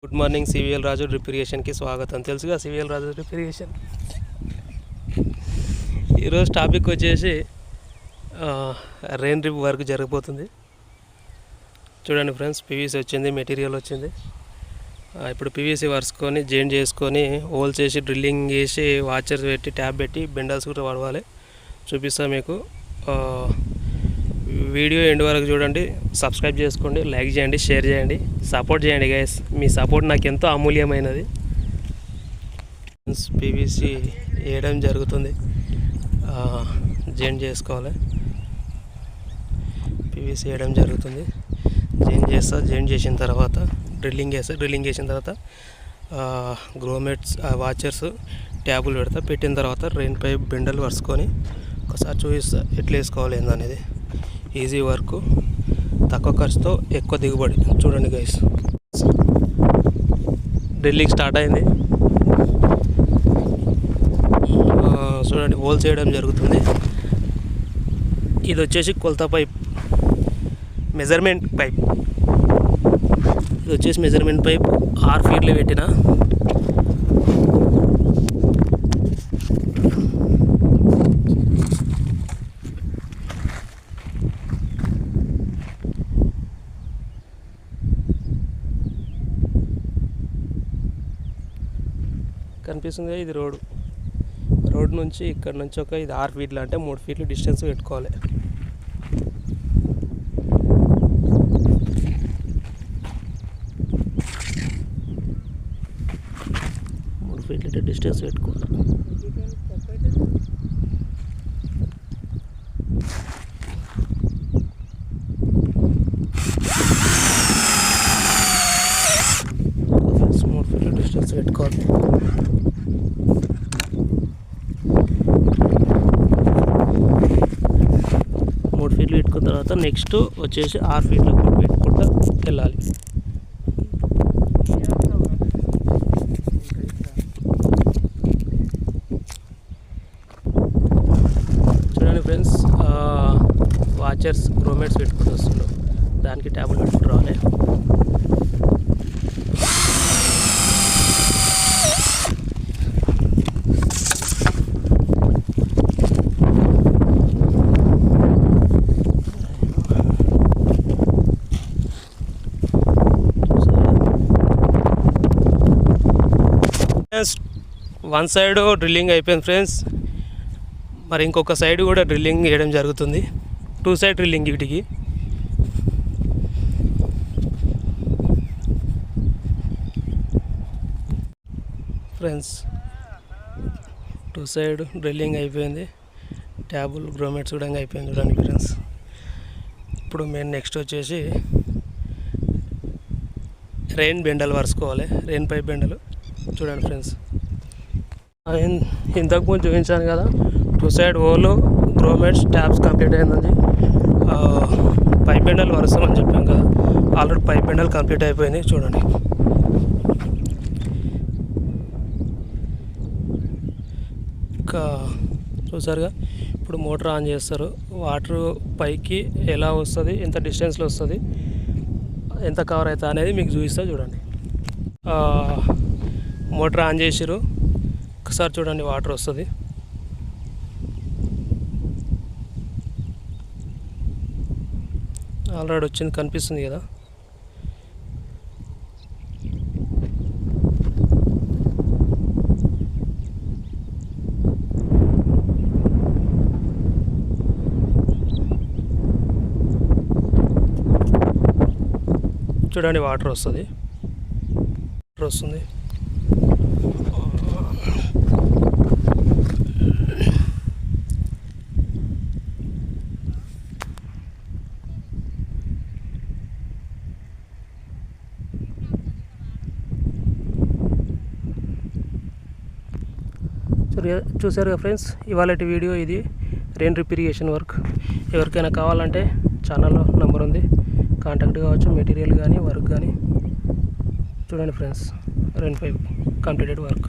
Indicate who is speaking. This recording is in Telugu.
Speaker 1: గుడ్ మార్నింగ్ సివిఎల్ రాజు డ్రిప్ ఇరిగేషన్కి స్వాగతం. తెలుసుగా సివిఎల్ రాజు డ్రిప్ ఇరిగేషన్. ఈరోజు టాపిక్ వచ్చేసి రెయిన్ డ్రిప్ వర్క్ జరగబోతుంది. చూడండి ఫ్రెండ్స్, పీవీసీ వచ్చింది, మెటీరియల్ వచ్చింది. ఇప్పుడు పీవీసీ వరుసుకొని జాయింట్ చేసుకొని హోల్స్ వేసి డ్రిల్లింగ్ చేసి వాచర్స్ పెట్టి ట్యాప్ పెట్టి బెండల్స్ కూడా వాడవాలి. చూపిస్తాను మీకు. వీడియో ఎండ్ వరకు చూడండి, సబ్స్క్రైబ్ చేసుకోండి, లైక్ చేయండి, షేర్ చేయండి, సపోర్ట్ చేయండి గైస్. మీ సపోర్ట్ నాకు ఎంతో అమూల్యమైనది. పీవీసీ వేయడం జరుగుతుంది, జాయింట్ చేసుకోవాలి. పీవీసీ వేయడం జరుగుతుంది, జాయింట్ చేసిన తర్వాత డ్రిల్లింగ్ చేసిన తర్వాత గ్రోమెట్స్ వాచర్స్ ట్యాబులు పెట్టిన తర్వాత రెయిన్ పైప్ బెండలు వరుసుకొని ఒకసారి చూపిస్తా ఎట్లా వేసుకోవాలి ఏందనేది. ఈజీ వర్క్, తక్కువ ఖర్చుతో ఎక్కువ దిగుబడి. చూడండి గైస్, డ్రిల్లింగ్ స్టార్ట్ అయింది. చూడండి, హోల్స్ వేయడం జరుగుతుంది. ఇది వచ్చేసి కొలత పైప్, మెజర్మెంట్ పైప్. ఇది వచ్చేసి మెజర్మెంట్ పైప్ 6 ఫీట్లు పెట్టిన. కనిపిస్తుంది, ఇది రోడ్ నుంచి ఇక్కడ నుంచి ఇది 6 ఫీట్లు, అంటే 3 ఫీట్లు డిస్టెన్స్ పెట్టుకోవాలి. డిస్టెన్స్ పెట్టుకోవాలి. డిస్టెన్స్ పెట్టుకోవాలి. మూడు ఫీట్లు పెట్టుకున్న తర్వాత నెక్స్ట్ వచ్చేసి 6 ఫీట్లు పెట్టుకుంటూ వెళ్ళాలి. చూడండి ఫ్రెండ్స్, వాచర్స్ గ్రోమెట్స్ పెట్టుకుంటూ వస్తుండ్రు, దానికి ట్యాబులు పెట్టుకుంటూ రావాలి. వన్ సైడ్ డ్రిల్లింగ్ అయిపోయింది ఫ్రెండ్స్, మరి ఇంకొక సైడ్ కూడా డ్రిల్లింగ్ వేయడం జరుగుతుంది. 2 సైడ్ డ్రిల్లింగ్ వీటికి. ఫ్రెండ్స్, 2 సైడ్ డ్రిల్లింగ్ అయిపోయింది, ట్యాబుల్ గ్రోమెట్స్ కూడా అయిపోయింది. చూడండి ఫ్రెండ్స్, ఇప్పుడు మేము నెక్స్ట్ వచ్చేసి రెయిన్ బెండలు వరుసుకోవాలి, రెయిన్ పైప్ బెండలు. చూడండి ఫ్రెండ్స్, ఇంతకుముందు చూపించాను కదా, 2 సైడ్ హోల్ గ్రోమెట్స్ ట్యాబ్స్ కంప్లీట్ అయిందండి. పైప్ బెండలు వరుస్తామని చెప్పాం కదా, ఆల్రెడీ పైప్ బెండలు కంప్లీట్ అయిపోయినాయి. చూడండి, ఇంకా చూసారుగా. ఇప్పుడు మోటార్ ఆన్ చేస్తారు, వాటర్ పైకి ఎలా వస్తుంది, ఎంత డిస్టెన్స్లో వస్తుంది, ఎంత కవర్ అవుతుంది అనేది మీకు చూపిస్తా. చూడండి, మోటార్ ఆన్ చేసిరు, ఒకసారి చూడండి, వాటర్ వస్తుంది. ఆల్రెడీ వచ్చింది, కనిపిస్తుంది కదా. చూడండి, వాటర్ వస్తుంది. చూసారుగా ఫ్రెండ్స్, ఇవాళ వీడియో ఇది రెయిన్ డ్రిప్ ఇరిగేషన్ వర్క్. ఎవరికైనా కావాలంటే ఛానల్లో నెంబర్ ఉంది, కాంటాక్ట్ కావచ్చు, మెటీరియల్ కానీ వర్క్ కానీ. చూడండి friends, rain pipe completed work.